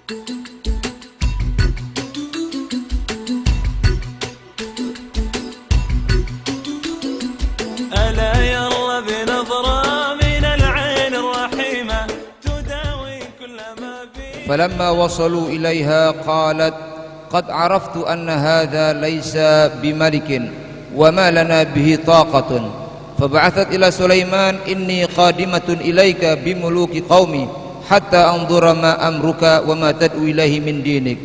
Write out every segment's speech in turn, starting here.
ألا يلا بنظرة من العين الرحيمة تداوي كل ما فيه. فلما وصلوا إليها قالت: قد عرفت أن هذا ليس بملك وما لنا به طاقة. فبعثت إلى سليمان: إني قادمة إليك بملوك قومي حتى أنظر ما أمرك وما تدعو إليه من دينك.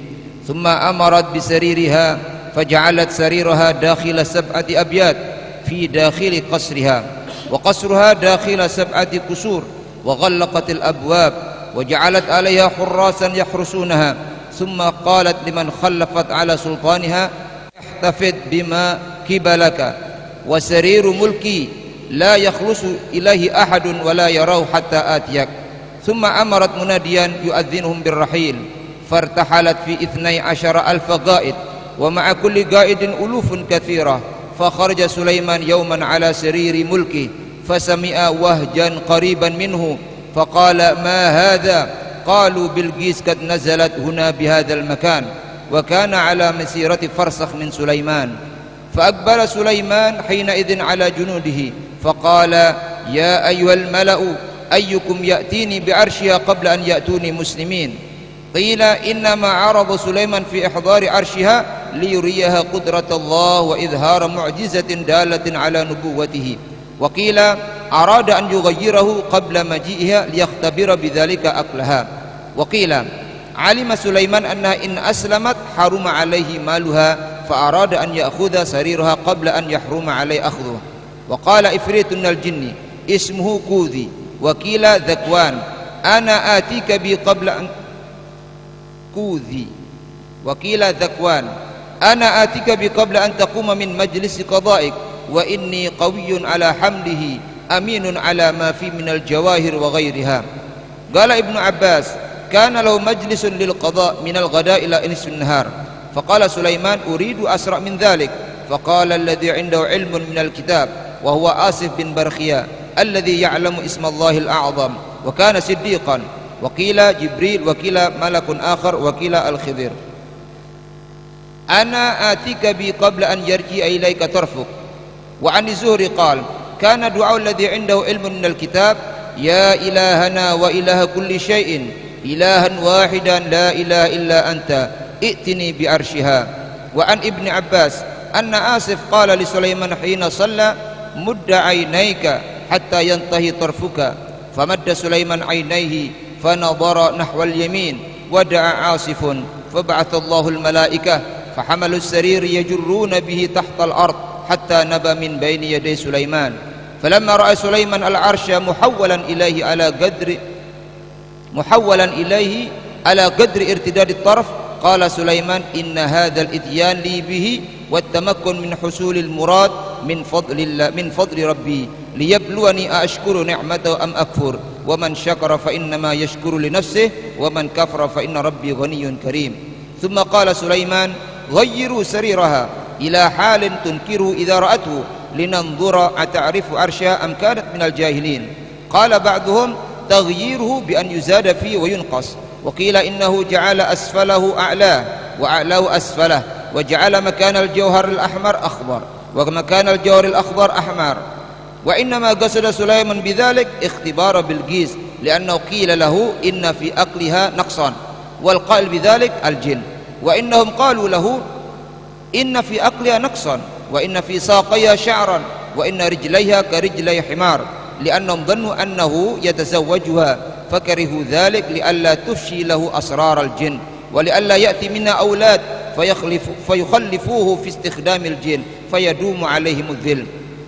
ثم أمرت بسريرها فجعلت سريرها داخل 7 أبيات في داخل قصرها، وقصرها داخل 7 قصور، وغلقت الأبواب وجعلت عليها حراسا يحرسونها. ثم قالت لمن خلفت على سلطانها: احتفظ بما كبلك، وسرير ملكي لا يخلص إليه أحد ولا يراه حتى آتيك. ثم أمرت مناديا يؤذنهم بالرحيل، فارتحلت في 12,000 قائد، ومع كل قائد ألوف كثيرة. فخرج سليمان يوما على سرير ملكه فسمع وهجا قريبا منه، فقال: ما هذا؟ قالوا: بلقيس قد نزلت هنا بهذا المكان. وكان على مسيرة فرسخ من سليمان. فأقبل سليمان حينئذ على جنوده فقال: يا أيها الملأ، أيكم يأتيني بعرشها قبل أن يأتوني مسلمين؟ قيل: إنما عرض سليمان في إحضار عرشها ليريها قدرة الله وإظهار معجزة دالة على نبوته. وقيل: أراد أن يغيره قبل مجيئها ليختبر بذلك أكلها. وقيل: علم سليمان أنها إن أسلمت حرم عليه مالها، فأراد أن يأخذ سريرها قبل أن يحرم عليه أخذه. وقال إفريت من الجن اسمه كوذي، وقيل ذكوان، أنا آتيك به قبل أن كوذي، وقيل ذكوان، أنا آتيك به قبل أن تقوم من مجلس قضائك، وإني قوي على حمله أمين على ما فيه من الجواهر وغيرها. قال ابن عباس: كان له مجلس للقضاء من الغداء إلى نصف النهار. فقال سليمان: أريد أسرع من ذلك. فقال الذي عنده علم من الكتاب وهو آسف بن برخيا الذي يعلم اسم الله الأعظم وكان صديقا. وقيل جبريل، وقيل ملك آخر، وقيل الخضر: أنا آتيك بي قبل أن يرجع إليك طرفك. وعن الزهري قال: كان دعاء الذي عنده علم من الكتاب: يا إلهنا وإله كل شيء، إلها واحدا لا إله إلا أنت، ائتني بعرشها. وعن ابن عباس أن آسف قال لسليمان حين صلى: مد عينيك حتى ينتهي طرفك. فمد سليمان عينيه فنظر نحو اليمين ودعا عاصف، فبعث الله الملائكة فحملوا السرير يجرون به تحت الأرض حتى نبى من بين يدي سليمان. فلما رأى سليمان العرش محولا إليه على قدر ارتداد الطرف، قال سليمان: إن هذا الإتيان لي به والتمكن من حصول المراد من فضل ربي، ليبلوني أشكر نعمته أم أكفر، ومن شكر فإنما يشكر لنفسه، ومن كفر فإن ربي غني كريم. ثم قال سليمان: غيروا سريرها إلى حال تنكره إذا رأته، لننظر أتعرف عرشها أم كانت من الجاهلين. قال بعضهم: تغييره بأن يزاد فيه وينقص. وقيل إنه جعل أسفله أعلاه وأعلاه أسفله، وجعل مكان الجوهر الأحمر أخضر ومكان الجوهر الأخضر أحمر. وإنما قصد سليمان بذلك اختبار بلقيس، لأنه قيل له: إن في أقلها نقصا، والقائل بذلك الجن. وإنهم قالوا له: إن في أقلها نقصا، وإن في ساقيها شعرا، وإن رجليها كرجلي حمار، لأنهم ظنوا أنه يتزوجها، فكرهوا ذلك لئلا تفشي له أسرار الجن، ولئلا يأتي منها أولاد فيخلفوه في استخدام الجن فيدوم عليهم الذل.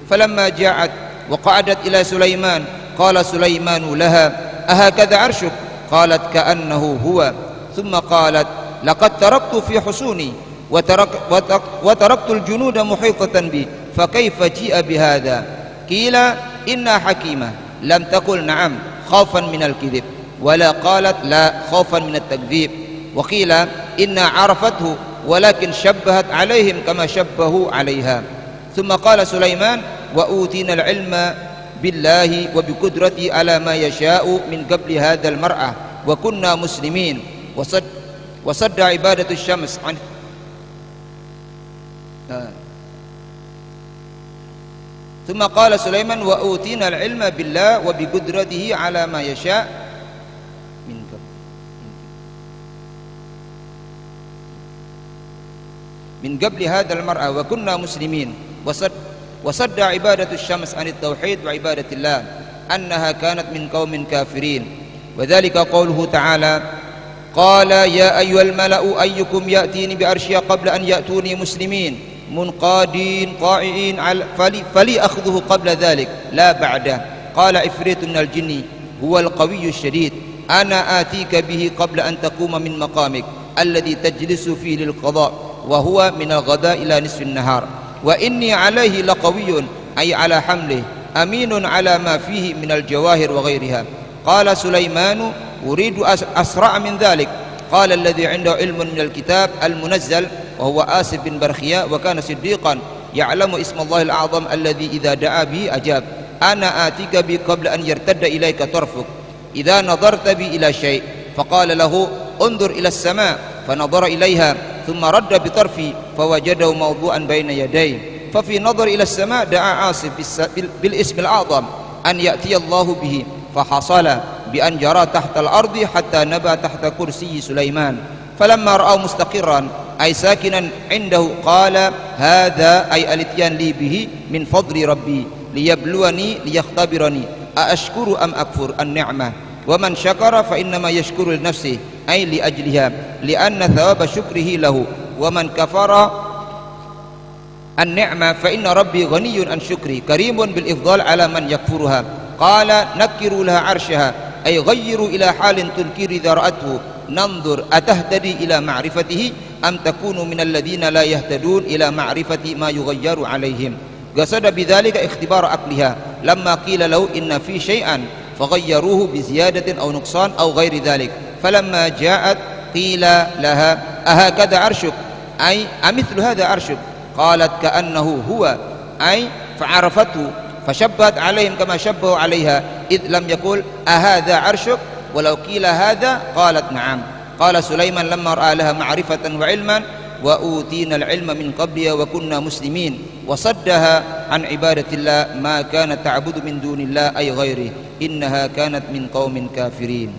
فلما جاءت وقعدت إلى سليمان قال سليمان لها: أهكذا عرشك؟ قالت: كأنه هو. ثم قالت: لقد تركت في حصوني وتركت الجنود محيطة بي، فكيف جيء بهذا؟ قيل: إنها حكيمة. لم تقل نعم خوفا من الكذب، ولا قالت لا خوفا من التكذيب. وقيل إنها عرفته ولكن شبهت عليهم كما شبهوا عليها. ثم قال سليمان: وأوتينا العلم بالله وبقدرته على ما يشاء من قبل هذا المرأة، وكنا مسلمين. وصد عبادة الشمس عن ثم قال سليمان وأوتينا العلم بالله وبقدرته على ما يشاء من قبل هذا المرأة وكنا مسلمين وصد عبادة الشمس عن التوحيد وعبادة الله أنها كانت من قوم كافرين وذلك قوله تعالى قال يا أيها الملأ أيكم يأتيني بعرشها قبل أن يأتوني مسلمين منقادين طائعين فلي أخذه قبل ذلك لا بعده قال عفريت من الجن هو القوي الشديد أنا آتيك به قبل أن تقوم من مقامك الذي تجلس فيه للقضاء وهو من الغداء إلى نصف النهار وإني عليه لقوي أي على حمله أمين على ما فيه من الجواهر وغيرها قال سليمان أريد أسرع من ذلك قال الذي عنده علم من الكتاب المنزل وهو آسف بن برخياء وكان صديقا يعلم اسم الله الأعظم الذي إذا دعا به أجاب أنا آتيك به قبل أن يرتد إليك طرفك إذا نظرت بي إلى شيء فقال له انظر إلى السماء فنظر إليها ثم رد بطرفي فوجده موضوعا بين يديه ففي نظر إلى السماء دعا عاصف بالاسم الأعظم أن يأتي الله به فحصل بأن جرى تحت الأرض حتى نبى تحت كرسي سليمان فلما رأى مستقرا أي ساكنا عنده قال هذا أي الاتيان لي به من فضل ربي ليبلوني ليختبرني أأشكر أم أكفر النعمة ومن شكر فإنما يشكر لنفسه أي لأجلها لأن ثواب شكره له ومن كفر النعمة فإن ربي غني عن شكري كريم بالإفضال على من يكفرها قال نكروا لها عرشها أي غيروا إلى حال تنكر إذا رأته ننظر أتهتدي إلى معرفته أم تكون من الذين لا يهتدون إلى معرفة ما يغير عليهم قصد بذلك اختبار عقلها لما قيل له إن في شيئا فغيروه بزيادة أو نقصان أو غير ذلك فلما جاءت قيل لها أهكذا عرشك أي أمثل هذا عرشك قالت كأنه هو أي فعرفته فشبهت عليهم كما شبهوا عليها إذ لم يقول أهذا عرشك ولو قيل هذا قالت نعم قال سليمان لما رأى لها معرفة وعلما وأوتينا العلم من قبلها وكنا مسلمين وصدها عن عبادة الله ما كانت تعبد من دون الله أي غيره إنها كانت من قوم كافرين.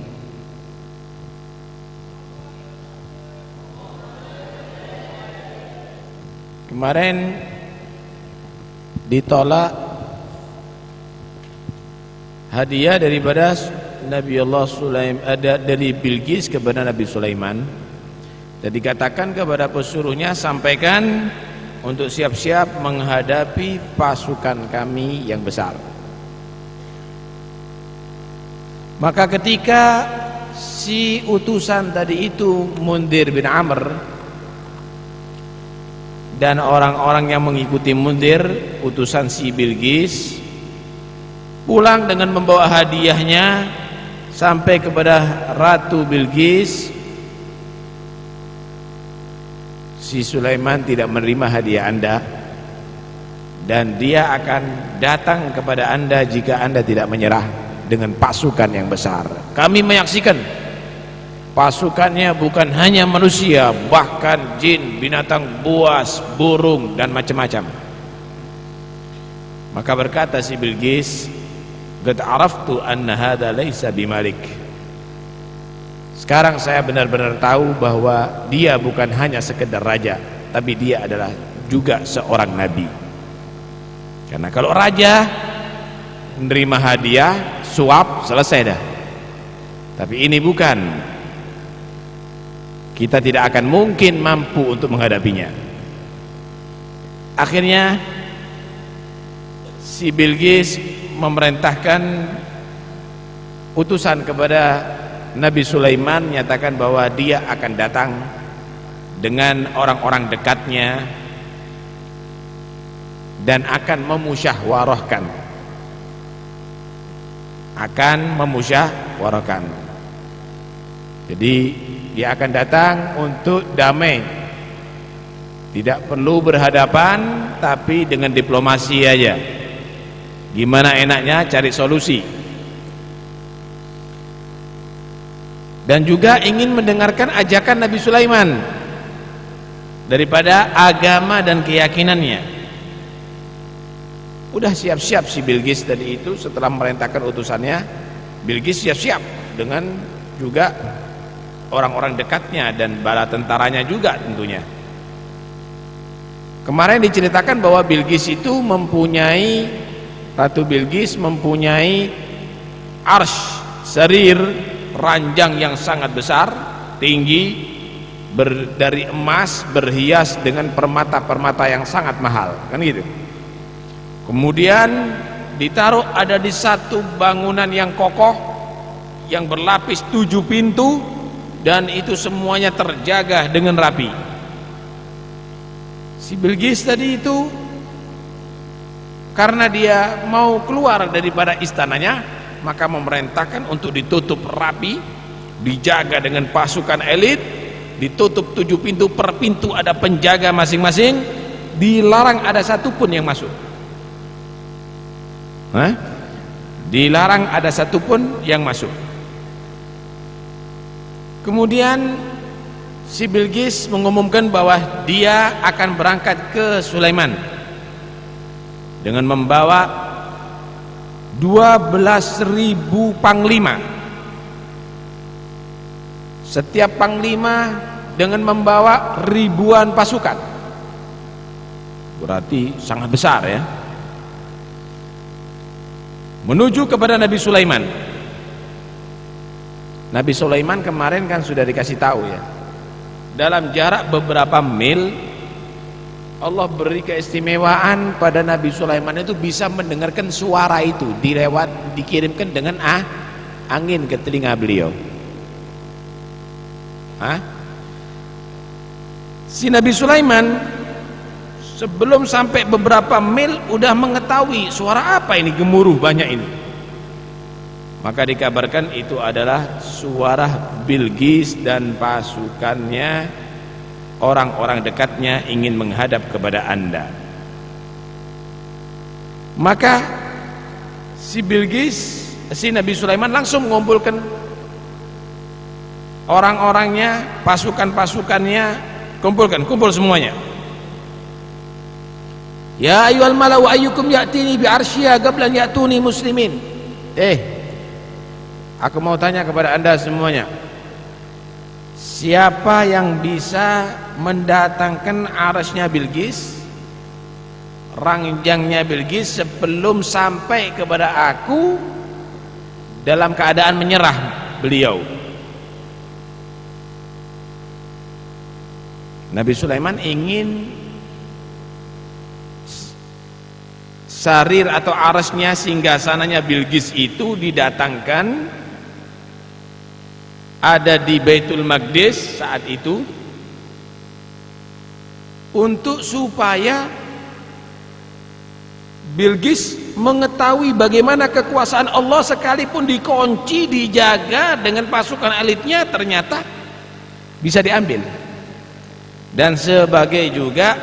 Kemarin ditolak hadiah daripada Nabi Allah Sulaiman, ada dari Bilqis kepada Nabi Sulaiman, dan dikatakan kepada pesuruhnya sampaikan untuk siap-siap menghadapi pasukan kami yang besar. Maka ketika si utusan tadi itu Mundhir bin Amr dan orang-orang yang mengikuti Mundhir, utusan si Bilqis, pulang dengan membawa hadiahnya sampai kepada Ratu Bilqis, si Sulaiman tidak menerima hadiah Anda dan dia akan datang kepada Anda jika Anda tidak menyerah dengan pasukan yang besar. Kami menyaksikan pasukannya bukan hanya manusia, bahkan jin, binatang buas, burung dan macam-macam. Maka berkata si Bilqis, qad araftu anna hadha laysa bimalik. Sekarang saya benar-benar tahu bahwa dia bukan hanya sekedar raja, tapi dia adalah juga seorang nabi. Karena kalau raja menerima hadiah, suap, selesai dah. Tapi ini bukan. Kita tidak akan mungkin mampu untuk menghadapinya. Akhirnya si Bilqis memerintahkan utusan kepada Nabi Sulaiman, menyatakan bahwa dia akan datang dengan orang-orang dekatnya dan akan memusyawarahkan. Jadi dia akan datang untuk damai, tidak perlu berhadapan, tapi dengan diplomasi aja. Gimana enaknya cari solusi. dan juga ingin mendengarkan ajakan Nabi Sulaiman daripada agama dan keyakinannya. Udah siap-siap si Bilqis tadi itu setelah merintahkan utusannya. Bilqis siap-siap dengan juga orang-orang dekatnya dan bala tentaranya juga tentunya. Kemarin diceritakan bahwa Bilqis itu mempunyai, Ratu Bilqis mempunyai arsy, serir, ranjang yang sangat besar, tinggi, dari emas, berhias dengan permata-permata yang sangat mahal, kan gitu. Kemudian ditaruh ada di satu bangunan yang kokoh yang berlapis 7 pintu, dan itu semuanya terjaga dengan rapi. Si Bilqis tadi itu karena dia mau keluar daripada istananya, maka memerintahkan untuk ditutup rapi, dijaga dengan pasukan elit, ditutup 7 pintu, per pintu ada penjaga masing-masing, dilarang ada satupun yang masuk. Dilarang ada satupun yang masuk. Kemudian si Bilqis mengumumkan bahwa dia akan berangkat ke Sulaiman dengan membawa 12.000 panglima. Setiap panglima dengan membawa ribuan pasukan. Berarti sangat besar ya. Menuju kepada Nabi Sulaiman. Nabi Sulaiman kemarin kan sudah dikasih tahu ya, dalam jarak beberapa mil Allah beri keistimewaan pada Nabi Sulaiman itu bisa mendengarkan suara itu dikirimkan dengan angin ke telinga beliau. Si Nabi Sulaiman sebelum sampai beberapa mil udah mengetahui suara apa ini, gemuruh banyak ini. Maka dikabarkan itu adalah suara Bilqis dan pasukannya, orang-orang dekatnya ingin menghadap kepada Anda. Maka si Bilqis, si Nabi Sulaiman langsung mengumpulkan orang-orangnya, pasukan-pasukannya, kumpul semuanya. Ya ayyuhal malau ayyukum ya'tini bi arsyiha qabla an ya'tuni muslimin. Aku mau tanya kepada Anda semuanya, siapa yang bisa mendatangkan arsy-nya Bilqis, ranjangnya Bilqis sebelum sampai kepada aku dalam keadaan menyerah beliau? Nabi Sulaiman ingin sarir atau arsy-nya, singgasananya Bilqis itu didatangkan, ada di Baitul Maqdis saat itu, untuk supaya Bilqis mengetahui bagaimana kekuasaan Allah sekalipun dikunci, dijaga dengan pasukan elitnya, ternyata bisa diambil. Dan sebagai juga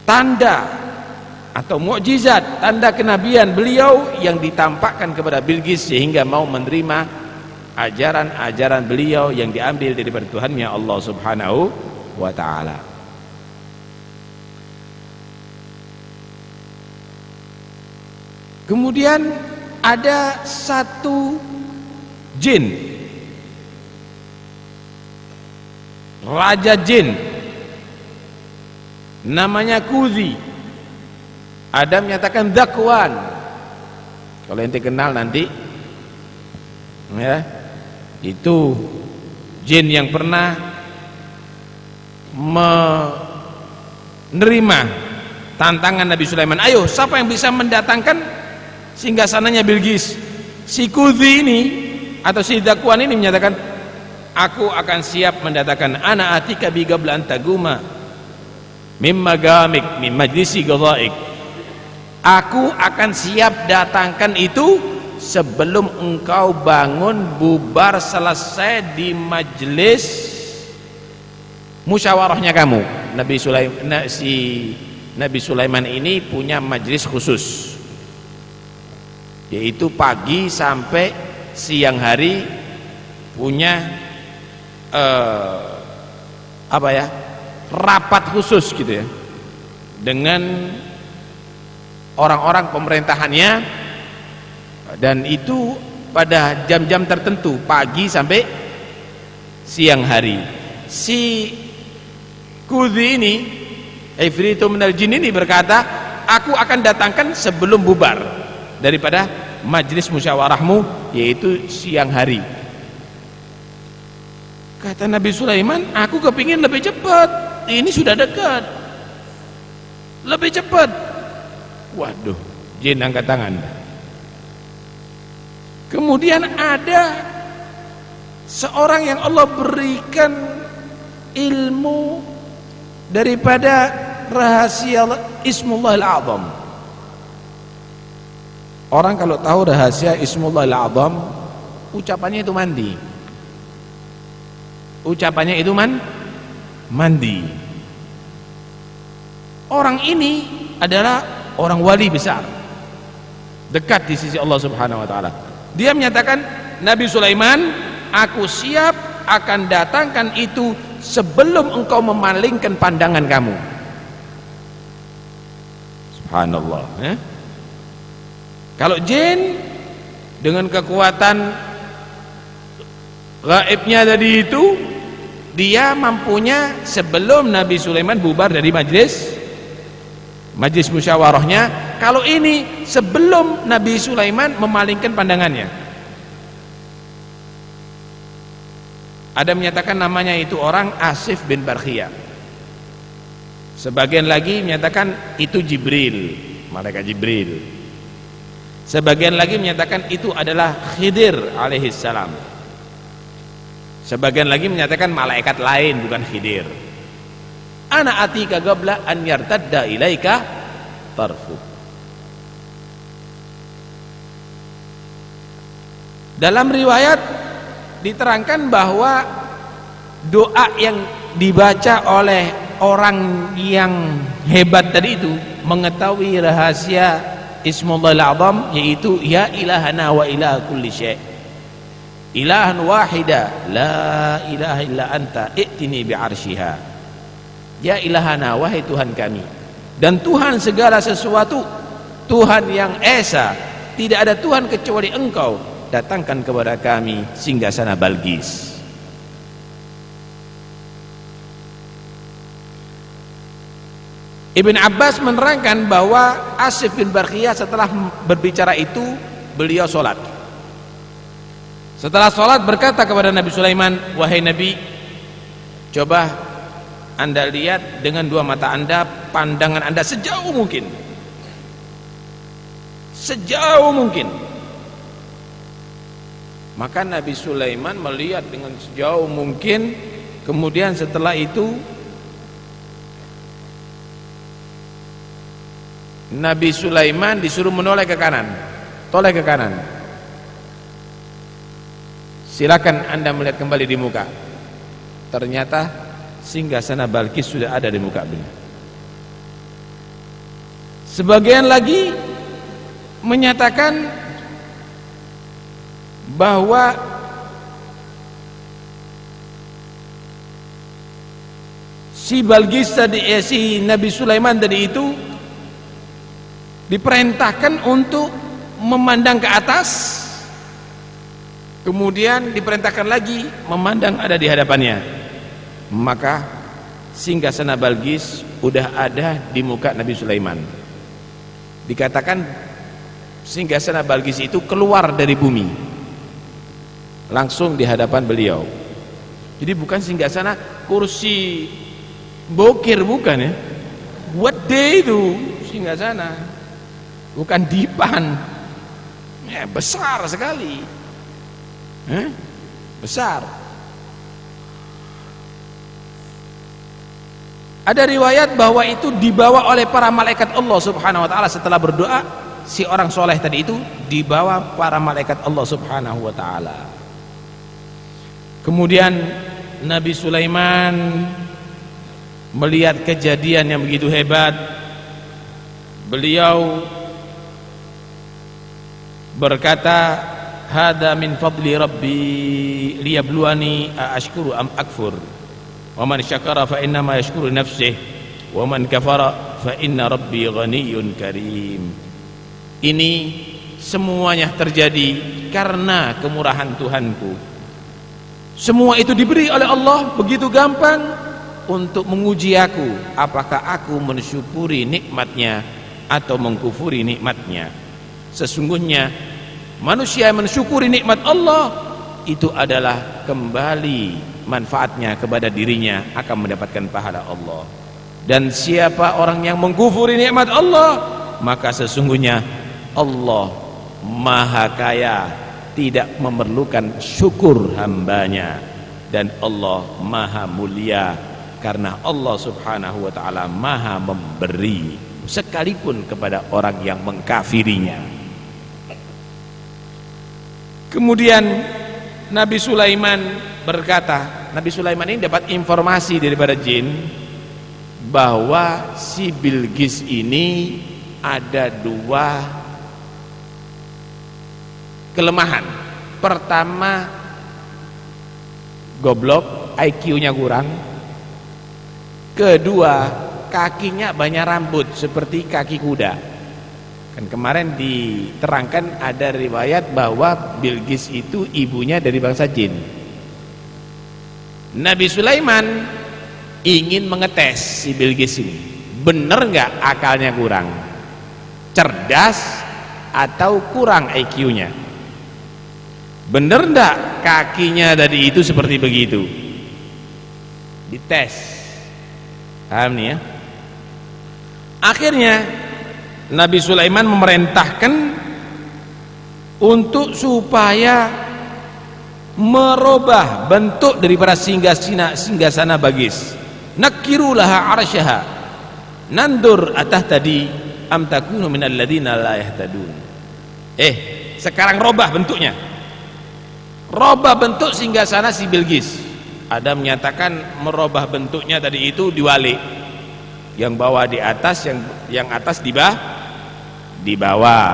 tanda atau mukjizat, tanda kenabian beliau yang ditampakkan kepada Bilqis sehingga mau menerima ajaran-ajaran beliau yang diambil daripada Tuhannya Allah Subhanahu wa ta'ala. Kemudian ada satu jin, raja jin, namanya Kuzi. Adam menyatakan Dzakwan. Kalau ente kenal nanti ya, itu jin yang pernah menerima tantangan Nabi Sulaiman. Ayo, siapa yang bisa mendatangkan singgasananya Bilqis? Si Kuzi ini atau si Dzakwan ini menyatakan, aku akan siap mendatangkan, ana atika bi qabla an taguma mimma gamik min majlisi ghadaik. Aku akan siap datangkan itu sebelum engkau bangun bubar selesai di majelis musyawarahnya kamu. Nabi Sulaiman ini punya majelis khusus, yaitu pagi sampai siang hari punya rapat khusus gitu ya dengan orang-orang pemerintahannya, dan itu pada jam-jam tertentu, pagi sampai siang hari. Si Kudhi ini, Ifritu minal jin ini berkata, aku akan datangkan sebelum bubar daripada majlis musyawarahmu, yaitu siang hari. Kata Nabi Sulaiman, aku kepingin lebih cepat, ini sudah dekat, lebih cepat. Waduh, jin angkat tangan. Kemudian ada seorang yang Allah berikan ilmu daripada rahasia Ismullah al-A'zam. Orang kalau tahu rahasia Ismullah al-A'zam, ucapannya itu mandi. Ucapannya itu mandi. Orang ini adalah orang wali besar, dekat di sisi Allah Subhanahu wa taala. Dia menyatakan, Nabi Sulaiman, aku siap akan datangkan itu sebelum engkau memalingkan pandangan kamu. Subhanallah, Kalau jin dengan kekuatan gaibnya tadi itu, dia mampunya sebelum Nabi Sulaiman bubar dari majlis musyawarahnya. Kalau ini sebelum Nabi Sulaiman memalingkan pandangannya. Ada menyatakan namanya itu orang Asif bin Barkhiyah. Sebagian lagi menyatakan itu Jibril, malaikat Jibril. Sebagian lagi menyatakan itu adalah Khidir alaihissalam. Sebagian lagi menyatakan malaikat lain, bukan Khidir. Ana atika qabla an yartadda ilaika tarfu. Dalam riwayat diterangkan bahwa doa yang dibaca oleh orang yang hebat tadi itu, mengetahui rahasia Ismullah al-A'zam, yaitu ya ilahana wa ilaha kulli syai', ilahan wahida la ilaha illa anta i'tini bi'arsyiha. Ya ilahana, wahai Tuhan kami, dan Tuhan segala sesuatu, Tuhan yang esa, tidak ada Tuhan kecuali Engkau, datangkan kepada kami singgasana Balqis. Ibn Abbas menerangkan bahwa Asif bin Barkhiyah setelah berbicara itu, beliau sholat. Setelah sholat berkata kepada Nabi Sulaiman, wahai Nabi, coba Anda lihat dengan dua mata Anda, pandangan Anda sejauh mungkin, sejauh mungkin. Maka Nabi Sulaiman melihat dengan sejauh mungkin. Kemudian setelah itu Nabi Sulaiman disuruh menoleh ke kanan, toleh ke kanan. Silakan Anda melihat kembali di muka. Ternyata singgasana Balqis sudah ada di muka beliau. Sebagian lagi menyatakan bahwa si Balqis tadi, si Nabi Sulaiman tadi itu diperintahkan untuk memandang ke atas, kemudian diperintahkan lagi memandang ada di hadapannya. Maka singgasana Balqis udah ada di muka Nabi Sulaiman. Dikatakan singgasana Balqis itu keluar dari bumi, langsung di hadapan beliau. Jadi bukan singgasana kursi bokir, bukan ya, gede itu singgasana, bukan dipan. Besar sekali, besar. Ada riwayat bahwa itu dibawa oleh para malaikat Allah Subhanahu wa taala. Setelah berdoa, si orang soleh tadi itu dibawa para malaikat Allah Subhanahu wa taala. Kemudian Nabi Sulaiman melihat kejadian yang begitu hebat. Beliau berkata, hadza min fadli rabbi liyabluwani ashkuru am akfur wa man syakara fa innama yashkuru nafsihi wa man kafara fa inna rabbi ghaniyyun karim. Ini semuanya terjadi karena kemurahan Tuhanku. Semua itu diberi oleh Allah begitu gampang untuk menguji aku, apakah aku mensyukuri nikmatnya atau mengkufuri nikmatnya. Sesungguhnya manusia yang mensyukuri nikmat Allah itu adalah kembali manfaatnya kepada dirinya, akan mendapatkan pahala Allah. Dan siapa orang yang mengkufuri nikmat Allah, maka sesungguhnya Allah maha kaya, tidak memerlukan syukur hambanya, dan Allah maha mulia karena Allah subhanahu wa ta'ala maha memberi sekalipun kepada orang yang mengkafirinya. Kemudian Nabi Sulaiman berkata, Nabi Sulaiman ini dapat informasi daripada jin bahwa si Bilqis ini ada dua kelemahan. Pertama, goblok, IQ-nya kurang. Kedua, kakinya banyak rambut seperti kaki kuda. Kan kemarin diterangkan ada riwayat bahwa Bilqis itu ibunya dari bangsa jin. Nabi Sulaiman ingin mengetes si Bilqis ini, bener nggak akalnya kurang, cerdas atau kurang IQ-nya, bener nggak kakinya tadi itu seperti begitu, dites. Paham nih ya? Akhirnya Nabi Sulaiman memerintahkan untuk supaya merubah bentuk daripada singgasana Bilqis. Nakiru laha arsyaha nandur atah tadi am takunu minal ladzina la yahtadun. Sekarang robah bentuknya, robah bentuk singgasana si Bilqis. Ada menyatakan merubah bentuknya tadi itu diwalik, yang bawah di atas, yang atas di bawah.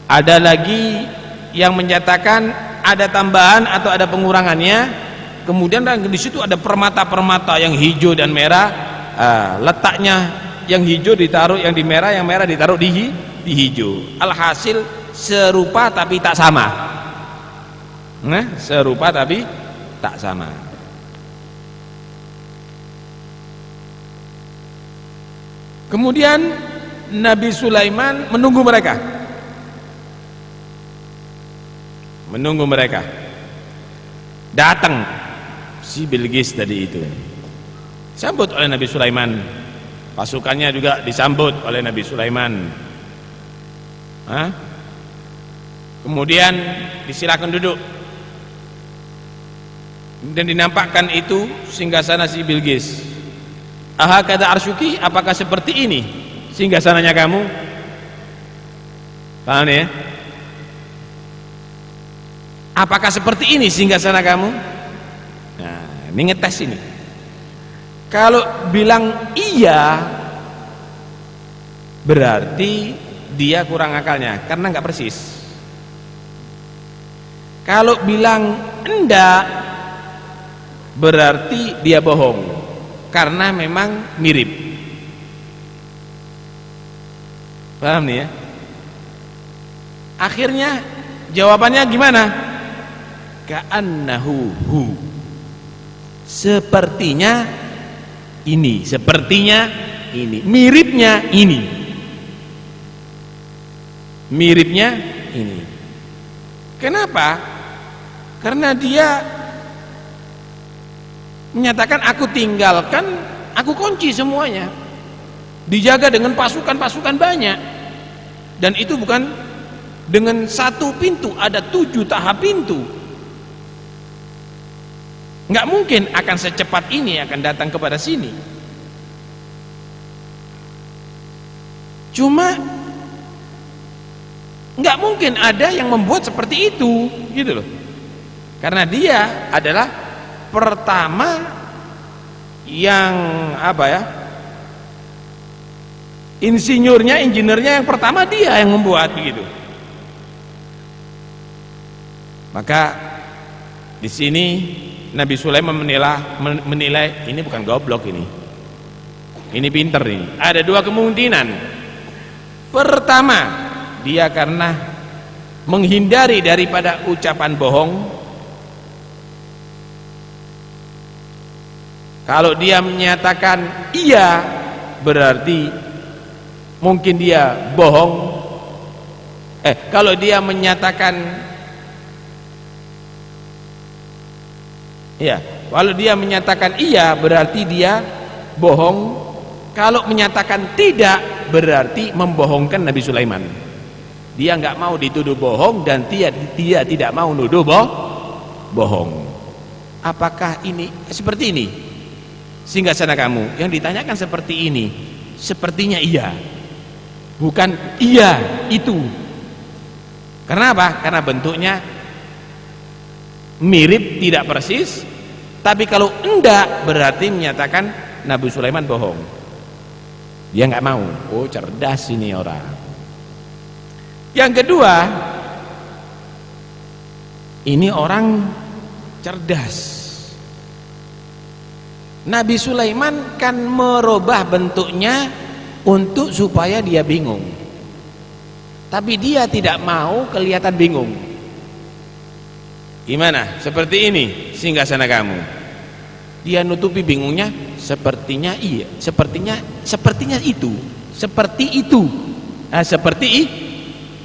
Ada lagi yang menyatakan ada tambahan atau ada pengurangannya. Kemudian di situ ada permata-permata yang hijau dan merah. Letaknya yang hijau ditaruh yang di merah, yang merah ditaruh di hijau. Alhasil serupa tapi tak sama. Serupa tapi tak sama. Kemudian Nabi Sulaiman menunggu mereka. Datang si Bilqis tadi itu, sambut oleh Nabi Sulaiman, pasukannya juga disambut oleh Nabi Sulaiman. Kemudian disilakan duduk dan dinampakkan itu singgasana si Bilqis. Ahakada arsyuki, apakah seperti ini singgasananya kamu? Paham ya? Apakah seperti ini singgasana kamu? Nah, ini ngetes ini. Kalau bilang iya, berarti dia kurang akalnya karena nggak persis. Kalau bilang enggak, berarti dia bohong karena memang mirip. Paham nih ya? Akhirnya jawabannya gimana? Ka'annahu hu, sepertinya ini, miripnya ini. Kenapa? Karena dia menyatakan aku tinggalkan, aku kunci semuanya, dijaga dengan pasukan-pasukan banyak, dan itu bukan dengan satu pintu, ada 7 tahap pintu. Nggak mungkin akan secepat ini akan datang kepada sini. Cuma nggak mungkin ada yang membuat seperti itu, gitu loh. Karena dia adalah pertama yang insinyurnya yang pertama dia yang membuat begitu. Maka di sini Nabi Sulaiman menilai ini bukan goblok ini pinter ini. Ada dua kemungkinan. Pertama, dia karena menghindari daripada ucapan bohong. Kalau dia menyatakan iya, berarti mungkin dia bohong. Kalau dia menyatakan iya, kalau dia menyatakan iya, berarti dia bohong. Kalau menyatakan tidak, berarti membohongkan Nabi Sulaiman. Dia nggak mau dituduh bohong dan dia tidak mau nuduh bohong. Apakah ini seperti ini? Singgasana kamu yang ditanyakan seperti ini, sepertinya iya, bukan iya itu. Karena apa? Karena bentuknya mirip, tidak persis. Tapi kalau enggak, berarti menyatakan Nabi Sulaiman bohong. Dia nggak mau. Oh, cerdas ini orang. Yang kedua, ini orang cerdas. Nabi Sulaiman kan merubah bentuknya untuk supaya dia bingung. Tapi dia tidak mau kelihatan bingung. Gimana? Seperti ini singgasana kamu. Dia nutupi bingungnya, sepertinya iya, sepertinya itu, seperti itu. Nah, seperti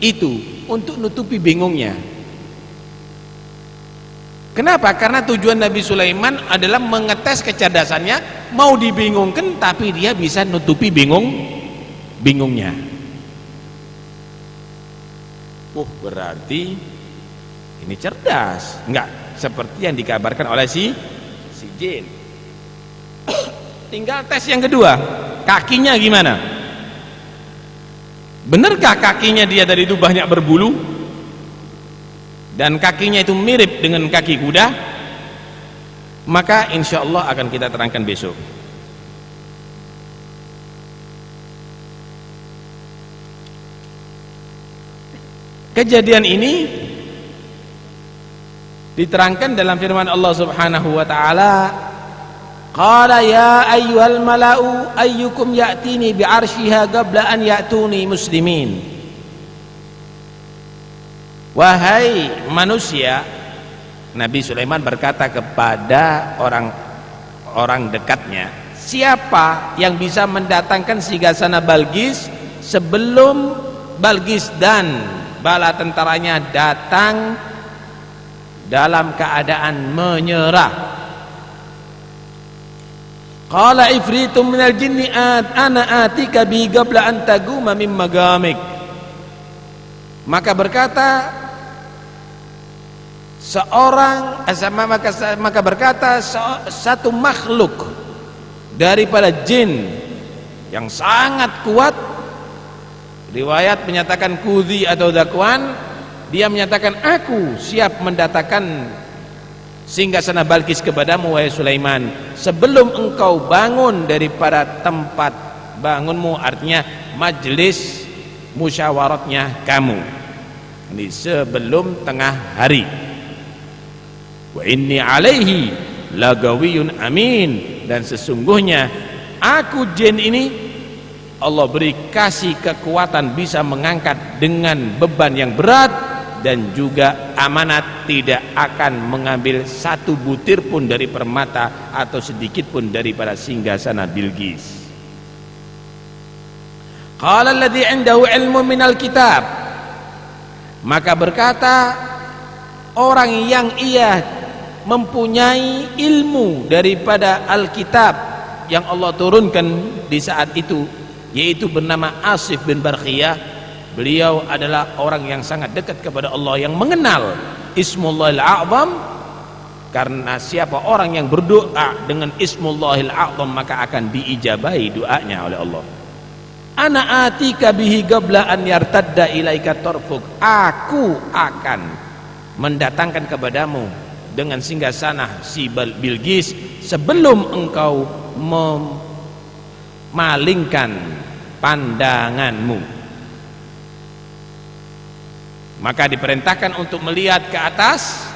itu untuk nutupi bingungnya. Kenapa? Karena tujuan Nabi Sulaiman adalah mengetes kecerdasannya, mau dibingungkan tapi dia bisa nutupi bingungnya. Berarti ini cerdas, enggak seperti yang dikabarkan oleh si jin. Tinggal tes yang kedua, kakinya gimana? Benarkah kakinya dia dari itu banyak berbulu dan kakinya itu mirip dengan kaki kuda? Maka insya Allah akan kita terangkan besok. Kejadian ini diterangkan dalam firman Allah Subhanahu wa taala, qala ya ayyuhal mala'u ayyukum ya'tini bi'arsyiha qabla an ya'tuni muslimin. Wahai manusia, Nabi Sulaiman berkata kepada orang dekatnya, siapa yang bisa mendatangkan singgasana Balqis sebelum Balqis dan bala tentaranya datang dalam keadaan menyerah. Qala ifritum minal jinni ana atika bi qabla an taguma min magamik. Maka berkata satu makhluk daripada jin yang sangat kuat, riwayat menyatakan kudhi atau dakwan, dia menyatakan aku siap mendatangkan singgasana Balqis kepadamu wahai Sulaiman sebelum engkau bangun daripada tempat bangunmu, artinya majelis musyawaratnya kamu ini sebelum tengah hari. Wa inni alaihi lagawiyun amin, dan sesungguhnya aku jin ini Allah beri kasih kekuatan bisa mengangkat dengan beban yang berat dan juga amanat, tidak akan mengambil satu butir pun dari permata atau sedikit pun daripada singgasana Bilqis. Qala alladhi 'indahu 'ilmun minal kitab, maka berkata orang yang ia mempunyai ilmu daripada Alkitab yang Allah turunkan di saat itu, yaitu bernama Asif bin Barkhiyah. Beliau adalah orang yang sangat dekat kepada Allah, yang mengenal Ismullahil A'zam, karena siapa orang yang berdoa dengan Ismullahil A'zam maka akan diijabahi doanya oleh Allah. Ana atika bihi qabla an yartadda ilaika tarfuk, aku akan mendatangkan kepadamu dengan singgasana si Bilqis sebelum engkau memalingkan pandanganmu. Maka diperintahkan untuk melihat ke atas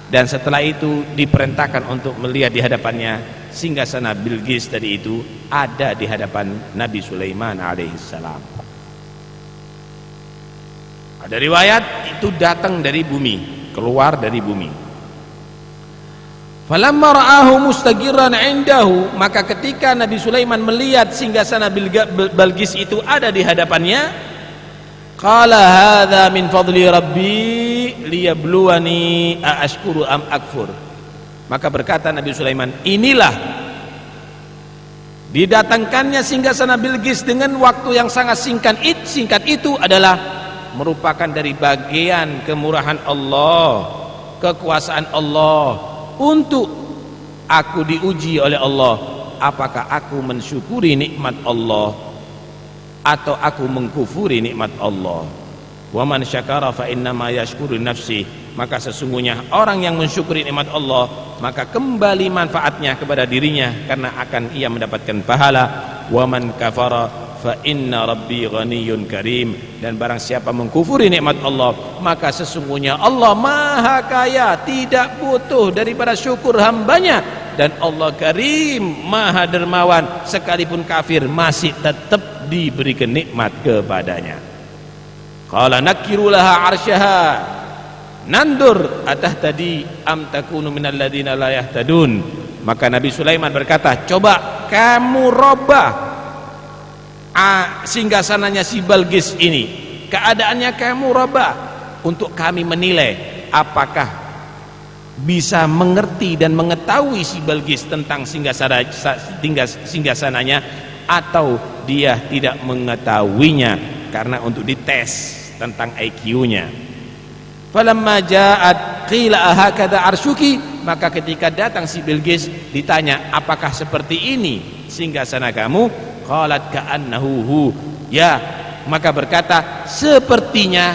dan setelah itu diperintahkan untuk melihat di hadapannya singgasana Bilqis tadi itu ada di hadapan Nabi Sulaiman alaihissalam. Ada riwayat itu datang dari bumi, keluar dari bumi. Falamma ra'ahu mustaqirran 'indahu, maka ketika Nabi Sulaiman melihat singgasana Bilqis itu ada di hadapannya, qala hadza min fadli rabbi liyabluwani aashkuru am akfur. Maka berkata Nabi Sulaiman, inilah didatangkannya singgasana Bilqis dengan waktu yang sangat singkat itu adalah merupakan dari bagian kemurahan Allah, kekuasaan Allah, untuk aku diuji oleh Allah, apakah aku mensyukuri nikmat Allah atau aku mengkufuri nikmat Allah. Wa man syakara fa innama yashkuru nafsi, maka sesungguhnya orang yang mensyukuri nikmat Allah maka kembali manfaatnya kepada dirinya karena akan ia mendapatkan pahala. Wa man kafara fa inna rabbi ghaniyyun karim, dan barang siapa mengkufuri nikmat Allah maka sesungguhnya Allah maha kaya, tidak butuh daripada syukur hambanya, dan Allah karim, maha dermawan, sekalipun kafir masih tetap diberikan nikmat kepadanya. Qala nakiru laha arsyaha nandur atahtadi am takunu minal ladina la yahtadun. Maka Nabi Sulaiman berkata, coba kamu robah singgasananya si Bilqis ini, keadaannya kamu robah untuk kami menilai apakah bisa mengerti dan mengetahui si Bilqis tentang singgasananya atau dia tidak mengetahuinya, karena untuk dites tentang IQ-nya. Falamma ja'at qila ahakada arshuki, maka ketika datang si Bilqis ditanya, apakah seperti ini singgasana kamu? Qalat ka'annahu hu, ya, maka berkata sepertinya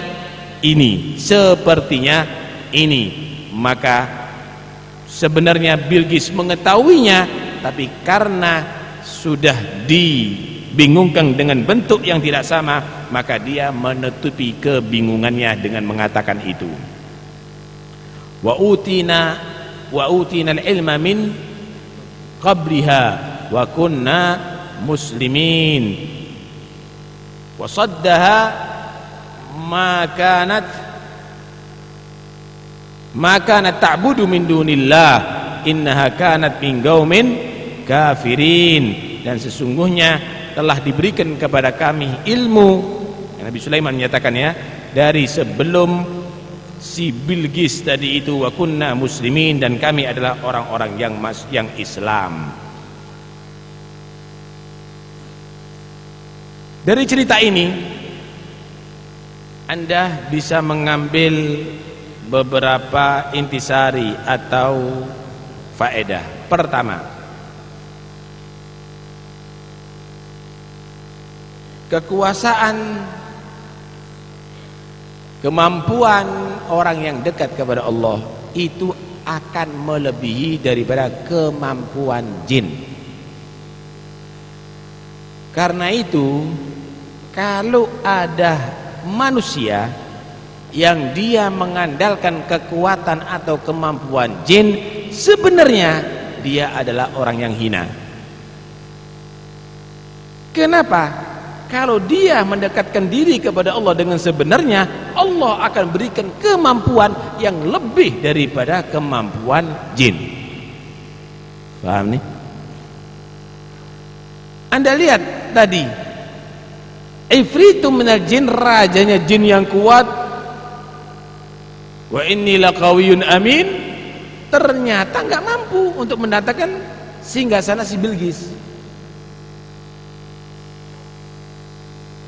ini, sepertinya ini. Maka sebenarnya Bilqis mengetahuinya, tapi karena sudah dibingungkan dengan bentuk yang tidak sama, maka dia menutupi kebingungannya dengan mengatakan itu. Wa utina al-ilma min qabliha wa kunna muslimin wa saddaha ma kanat ta'budu min dunillah innaha kanat min qaumin kafirin. Dan sesungguhnya telah diberikan kepada kami ilmu, Nabi Sulaiman menyatakan ya, dari sebelum si Bilqis tadi itu, wa kunna muslimin, dan kami adalah orang-orang yang Islam. Dari cerita ini Anda bisa mengambil beberapa intisari atau faedah. Pertama, kekuasaan, kemampuan orang yang dekat kepada Allah itu akan melebihi daripada kemampuan jin. Karena itu, kalau ada manusia yang dia mengandalkan kekuatan atau kemampuan jin, sebenarnya dia adalah orang yang hina. Kenapa? Kalau dia mendekatkan diri kepada Allah dengan sebenarnya, Allah akan berikan kemampuan yang lebih daripada kemampuan jin. Paham nih? Anda lihat tadi, Ifritu minal jin, rajanya jin yang kuat, wa inni laqawiyyun amin, ternyata nggak mampu untuk mendatangkan singgasana si Bilqis.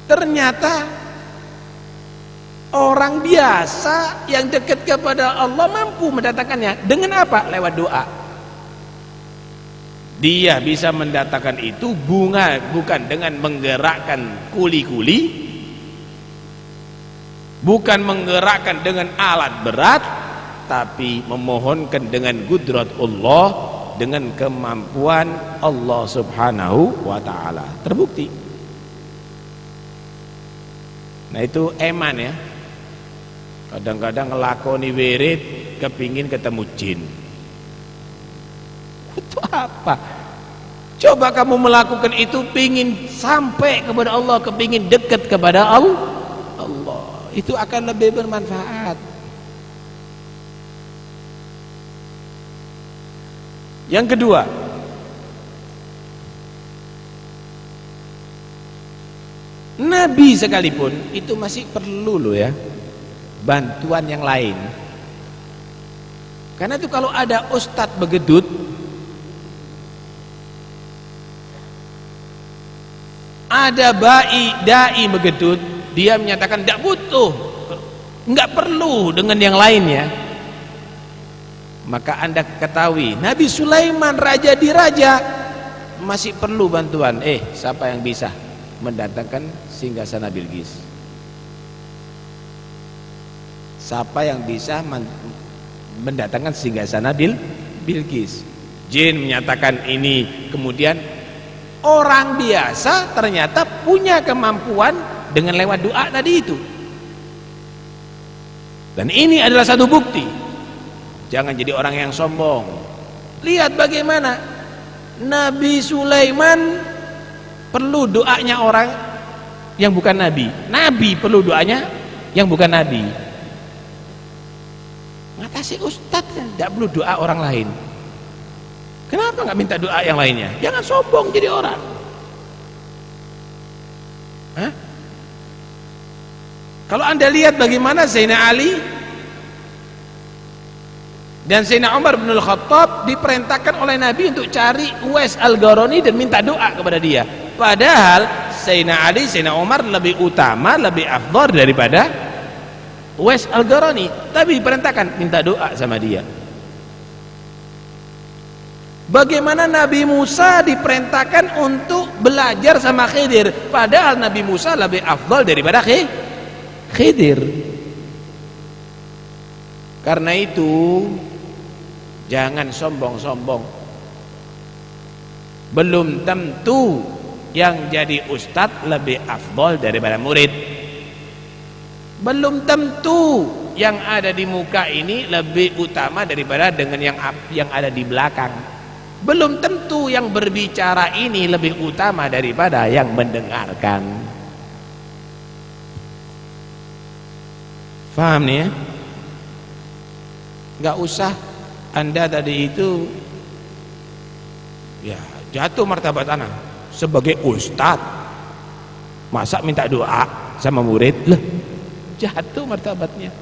Ternyata orang biasa yang dekat kepada Allah mampu mendatangkannya. Dengan apa? Lewat doa. Dia bisa mendatangkan itu bukan dengan menggerakkan kuli-kuli, bukan menggerakkan dengan alat berat, tapi memohonkan dengan qudrat Allah, dengan kemampuan Allah subhanahu wa ta'ala. Terbukti. Nah itu eman ya. Kadang-kadang ngelakoni wirid kepingin ketemu jin. Itu apa? Coba kamu melakukan itu, pingin sampai kepada Allah, kepingin dekat kepada Allah, itu akan lebih bermanfaat. Yang kedua, Nabi sekalipun itu masih perlu loh ya bantuan yang lain. Karena itu kalau ada ustadz begedut, ada dai begedut, dia menyatakan tidak butuh, nggak perlu dengan yang lainnya, maka Anda ketahui Nabi Sulaiman raja di raja masih perlu bantuan. Siapa yang bisa mendatangkan singgasana Bilqis? Siapa yang bisa mendatangkan singgasana Bilqis? Jin menyatakan ini, kemudian orang biasa ternyata punya kemampuan dengan lewat doa tadi itu. Dan ini adalah satu bukti. Jangan jadi orang yang sombong. Lihat bagaimana Nabi Sulaiman perlu doanya orang yang bukan nabi. Nabi perlu doanya yang bukan nabi. Ngatasi ustadz kan tidak perlu doa orang lain. Kenapa nggak minta doa yang lainnya? Jangan sombong jadi orang. Hah? Kalau Anda lihat bagaimana Sayyidina Ali dan Sayyidina Umar bin Al-Khattab diperintahkan oleh Nabi untuk cari Uwais Al-Qarani dan minta doa kepada dia. Padahal Sayyidina Ali, Sayyidina Umar lebih utama, lebih afdal daripada Uwais Al-Qarani, tapi diperintahkan minta doa sama dia. Bagaimana Nabi Musa diperintahkan untuk belajar sama Khidir, padahal Nabi Musa lebih afdal daripada Khidir. Karena itu jangan sombong-sombong. Belum tentu yang jadi ustadz lebih afdal daripada murid. Belum tentu yang ada di muka ini lebih utama daripada dengan yang ada di belakang. Belum tentu yang berbicara ini lebih utama daripada yang mendengarkan. Faham nih ya? Gak usah Anda tadi itu ya jatuh martabat anak sebagai ustadz. Masa minta doa sama murid? Lah, jatuh martabatnya.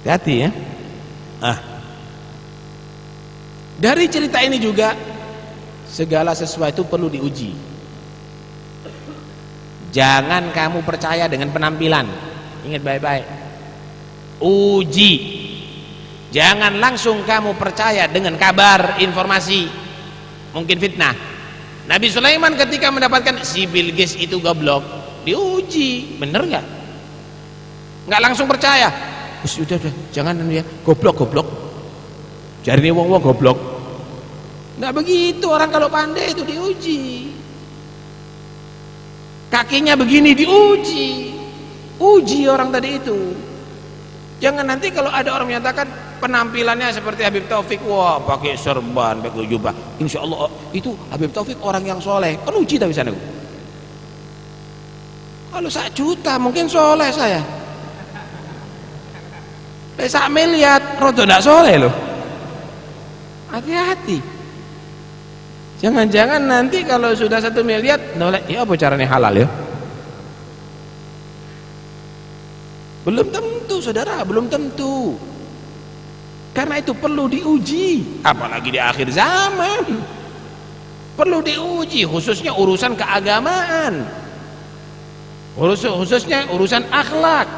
Hati ya. Dari cerita ini juga segala sesuatu perlu diuji. Jangan kamu percaya dengan penampilan. Ingat baik-baik. Uji. Jangan langsung kamu percaya dengan kabar, informasi. Mungkin fitnah. Nabi Sulaiman ketika mendapatkan si Bilqis itu goblok, diuji, bener nggak? Nggak langsung percaya. Udah, jangan ya, goblok. Jarine wong-wong goblok. Nggak begitu, orang kalau pandai itu diuji. Kakinya begini diuji. Uji orang tadi itu. Jangan nanti kalau ada orang menyatakan penampilannya seperti Habib Taufik, wah pakai serban, pakai jubah, insya Allah itu Habib Taufik orang yang soleh. Kan uji tapi sana. Kalau 1 juta mungkin soleh saya. Saya miliar, rodo tidak soleh loh. Hati-hati. Jangan-jangan nanti kalau sudah 1 miliar, nolak, ya apa caranya halal ya? Belum tentu saudara, belum tentu. Karena itu perlu diuji, apalagi di akhir zaman. Perlu diuji, khususnya urusan keagamaan, khususnya urusan akhlak.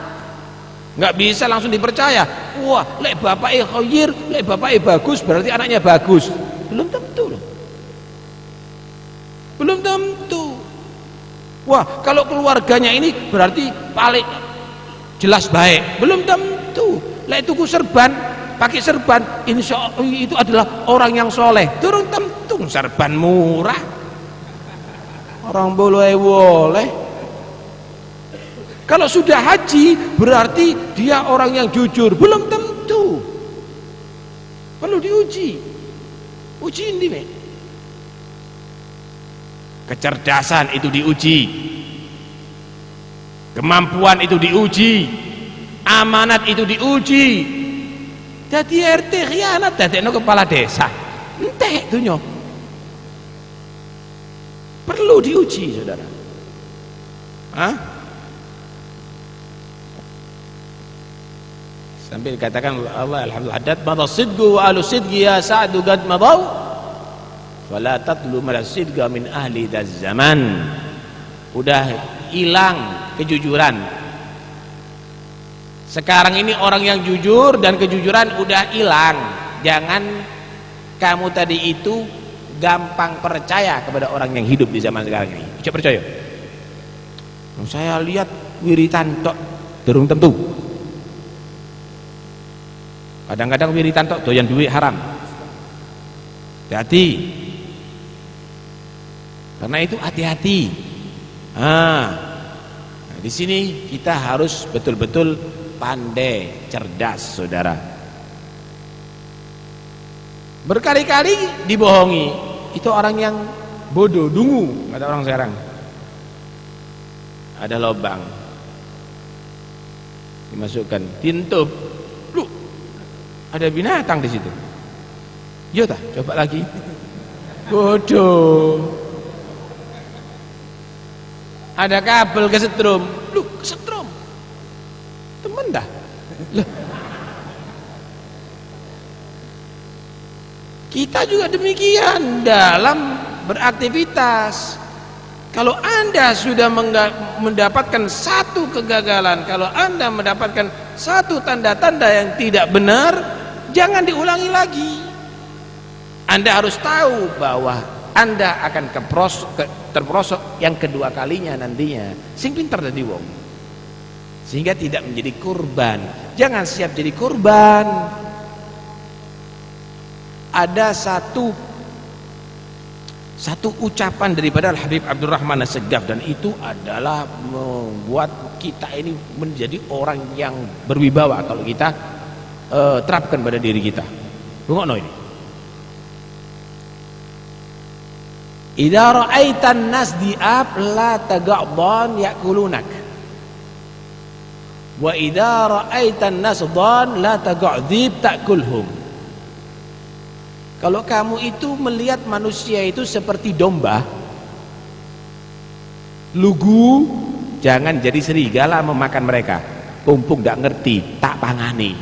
Nggak bisa langsung dipercaya. Wah, lek bapaknya khair, lek bapaknya bagus, berarti anaknya bagus. Belum tentu loh. Belum tentu. Wah, kalau keluarganya ini berarti paling jelas baik. Belum tentu. Lek tuku serban, pakai serban, insya Allah itu adalah orang yang soleh. Turun tentu. Serban murah. Orang boleh. Kalau sudah haji berarti dia orang yang jujur. Belum tentu. Perlu diuji. Uji ini nih. Kecerdasan itu diuji. Kemampuan itu diuji. Amanat itu diuji. Jadi RT khianat dadekno kepala desa. Entek dunyo. Perlu diuji, saudara. Hah? Sambil katakan Allah alhamdulillah hadat madha sidqu wa ahlu sidqi ya sa'du qad madaw fala tatlu mal sidqa min ahli daz zaman. Udah hilang kejujuran. Sekarang ini orang yang jujur dan kejujuran udah hilang. Jangan kamu tadi itu gampang percaya kepada orang yang hidup di zaman sekarang ini. Coba percaya. Saya lihat wiritan tok durung tentu. Kadang-kadang wiritan tok doyan duit haram. Hati-hati. Karena itu hati-hati. Di sini kita harus betul-betul pandai, cerdas, saudara. Berkali-kali dibohongi. Itu orang yang bodoh, dungu, kata orang sekarang. Ada lubang, dimasukkan, tintup. Lu, ada binatang di situ. Yo tah, coba lagi. Bodoh. Ada kabel kesetrum. Lu, kesetrum. Temen dah. Loh. Kita juga demikian dalam beraktivitas. Kalau Anda sudah mendapatkan satu kegagalan, kalau Anda mendapatkan satu tanda-tanda yang tidak benar, jangan diulangi lagi. Anda harus tahu bahwa Anda akan terperosok yang kedua kalinya nantinya. Sing pintar dadi wong. Sehingga tidak menjadi korban. Jangan siap jadi korban. Ada satu ucapan daripada Al-Habib Abdurrahman As-Segaf, dan itu adalah membuat kita ini menjadi orang yang berwibawa kalau kita terapkan pada diri kita. Rungokno ini. Idza ra'aitan nas di'ab la tag'dan ya'kulunak. Wa idza ra'aitan nas dhan la tag'dzib ta'kulhum. Kalau kamu itu melihat manusia itu seperti domba, lugu, jangan jadi serigala memakan mereka. Pumpung gak ngerti, tak pangani,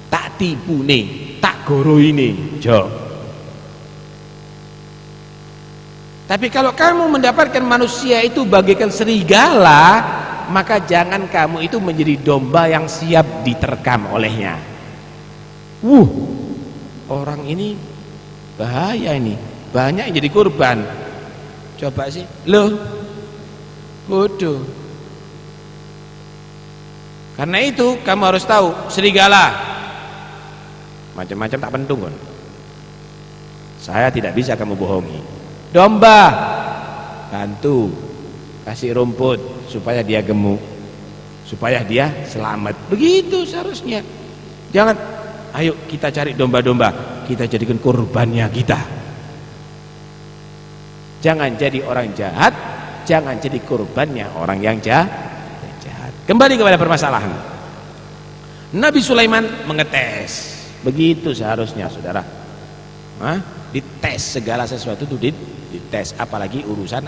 tak tipu nih, tak goro ini, jo. Tapi kalau kamu mendapatkan manusia itu bagaikan serigala, maka jangan kamu itu menjadi domba yang siap diterkam olehnya. Orang ini bahaya, ini banyak yang jadi korban. Coba sih, loh, bodoh. Karena itu kamu harus tahu, serigala macam-macam tak pentung kan. Saya tidak bisa kamu bohongi. Domba, bantu, kasih rumput supaya dia gemuk, supaya dia selamat. Begitu seharusnya. Jangan, ayo kita cari domba-domba, kita jadikan korbannya kita. Jangan jadi orang jahat, jangan jadi korbannya orang yang jahat. Kembali kepada permasalahan. Nabi Sulaiman mengetes. Begitu seharusnya, saudara. Dites segala sesuatu itu dites, apalagi urusan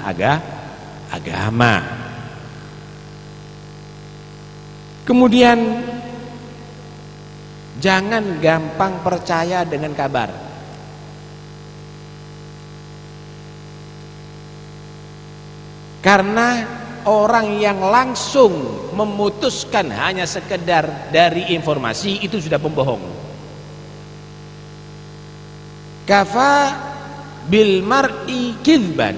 agama. Kemudian jangan gampang percaya dengan kabar. Karena orang yang langsung memutuskan hanya sekedar dari informasi itu sudah pembohong. Kafa bil mar'i kidban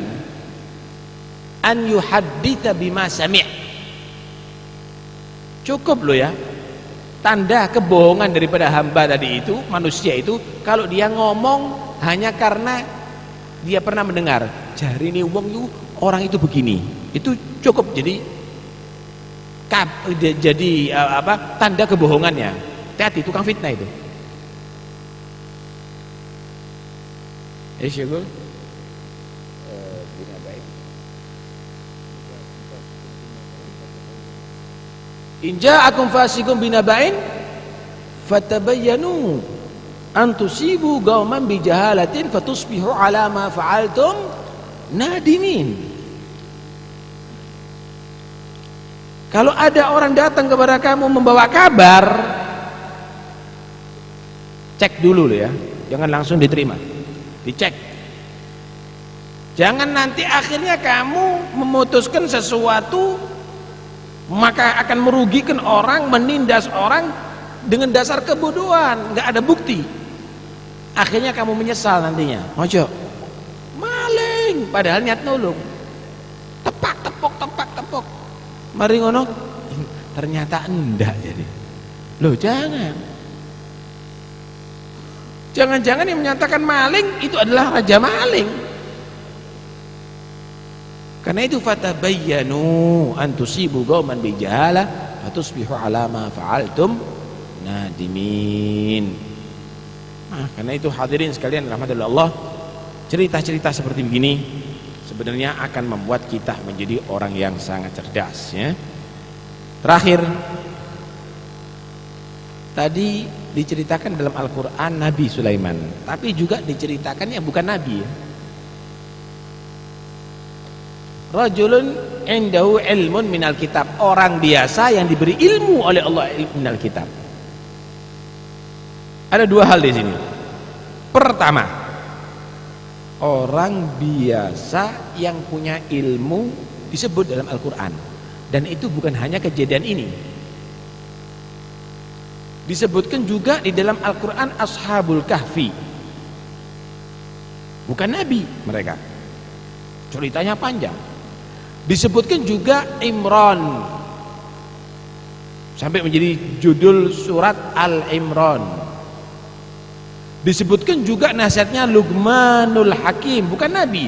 an yuhadditha bima sami'. Cukup loh ya. Tanda kebohongan daripada hamba tadi itu, manusia itu, kalau dia ngomong hanya karena dia pernah mendengar, jari ini wong itu, orang itu begini, itu cukup jadi jadi tanda kebohongannya. Hati-hati tukang fitnah itu. Syukul. In ja'akum fasiqun binaba'in fatabayyanu an tusibu qauman bijahalatin fatusbihu ala ma fa'altum nadimin. Kalau ada orang datang kepada kamu membawa kabar, cek dulu ya, jangan langsung diterima, dicek. Jangan nanti akhirnya kamu memutuskan sesuatu maka akan merugikan orang, menindas orang dengan dasar kebodohan, nggak ada bukti. Akhirnya kamu menyesal nantinya. Ojo, maling, padahal niat nolong. Tepak tepok. Mari ngono, ternyata enggak jadi. Loh jangan yang menyatakan maling itu adalah raja maling. Karena itu fatabayyanu an tusibu qauman bijahalah fatusbihu ala ma fa'altum nadimin. Nah, karena itu hadirin sekalian rahmatullah Allah, cerita-cerita seperti begini sebenarnya akan membuat kita menjadi orang yang sangat cerdas ya. Terakhir, tadi diceritakan dalam Al-Quran Nabi Sulaiman, tapi juga diceritakan yang bukan Nabi ya. Rajulun indahu ilmun minal kitab, orang biasa yang diberi ilmu oleh Allah minal kitab. Ada dua hal di sini. Pertama, orang biasa yang punya ilmu disebut dalam Al-Quran, dan itu bukan hanya kejadian ini, disebutkan juga di dalam Al-Quran Ashabul Kahfi. Bukan Nabi mereka, ceritanya panjang. Disebutkan juga Imran, sampai menjadi judul surat Al-Imran. Disebutkan juga nasihatnya Luqmanul Hakim, bukan Nabi.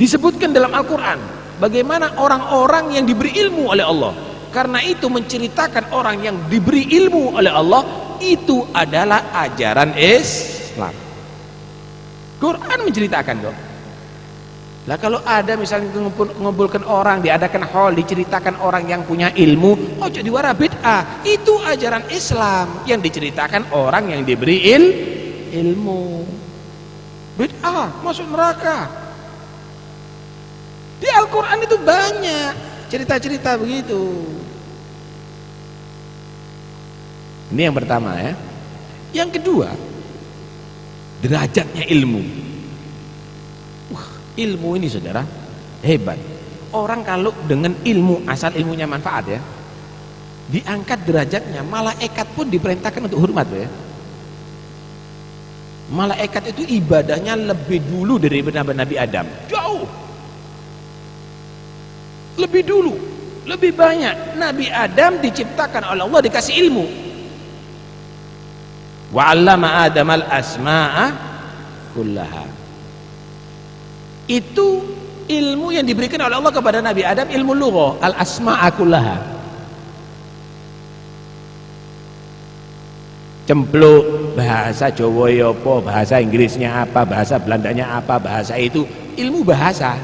Disebutkan dalam Al-Quran bagaimana orang-orang yang diberi ilmu oleh Allah. Karena itu menceritakan orang yang diberi ilmu oleh Allah itu adalah ajaran Islam. Quran menceritakan dong. Lah kalau ada misalnya mengumpulkan orang, diadakan hall, diceritakan orang yang punya ilmu, ojo diwara bid'ah. Itu ajaran Islam yang diceritakan orang yang diberi ilmu. Bid'ah, masuk neraka. Di Al-Quran itu banyak cerita-cerita begitu. Ini yang pertama ya. Yang kedua, derajatnya ilmu. Ilmu ini saudara hebat. Orang kalau dengan ilmu, asal ilmunya manfaat ya, diangkat derajatnya. Malaikat pun diperintahkan untuk hormat ya. Malaikat itu ibadahnya lebih dulu daripada Nabi Adam, jauh lebih dulu, lebih banyak. Nabi Adam diciptakan oleh Allah, dikasih ilmu. Wa 'allama Adamal asma'a kullaha. Itu ilmu yang diberikan oleh Allah kepada Nabi Adam, ilmu lugha, al-asma'a kullaha. Cempluk, bahasa Jawa ya apa, bahasa Inggrisnya apa, bahasa Belandanya apa, bahasa itu ilmu bahasa.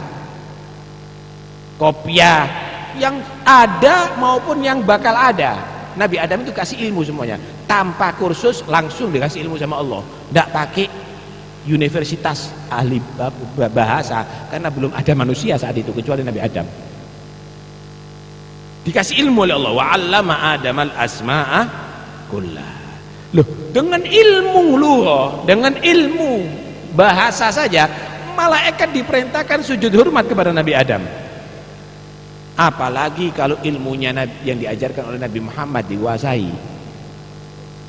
Kopiah yang ada maupun yang bakal ada, Nabi Adam itu kasih ilmu semuanya. Tanpa kursus, langsung dikasih ilmu sama Allah. Tidak pakai universitas ahli bahasa, karena belum ada manusia saat itu kecuali Nabi Adam. Dikasih ilmu oleh Allah. Wa 'allama Adamal asma'a kullaha. Loh, dengan ilmu lugha, dengan ilmu bahasa saja malaikat diperintahkan sujud hormat kepada Nabi Adam. Apalagi kalau ilmunya yang diajarkan oleh Nabi Muhammad dikuasai.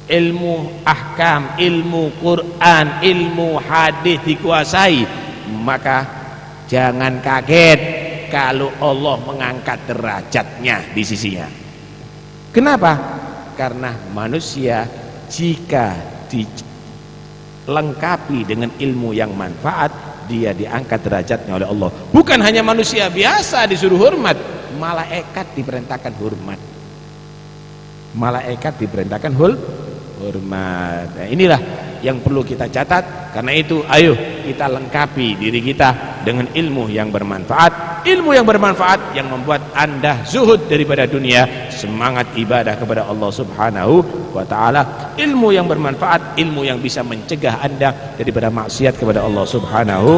Ilmu ahkam, ilmu Quran, ilmu hadis dikuasai, maka jangan kaget kalau Allah mengangkat derajatnya di sisinya. Kenapa? Karena manusia jika dilengkapi dengan ilmu yang manfaat, dia diangkat derajatnya oleh Allah. Bukan hanya manusia biasa disuruh hormat, malaikat diperintahkan hormat. Malaikat diperintahkan hormat. Nah, inilah yang perlu kita catat. Karena itu ayo kita lengkapi diri kita dengan ilmu yang bermanfaat. Ilmu yang bermanfaat yang membuat Anda zuhud daripada dunia, semangat ibadah kepada Allah Subhanahu wa taala. Ilmu yang bermanfaat, ilmu yang bisa mencegah Anda daripada maksiat kepada Allah Subhanahu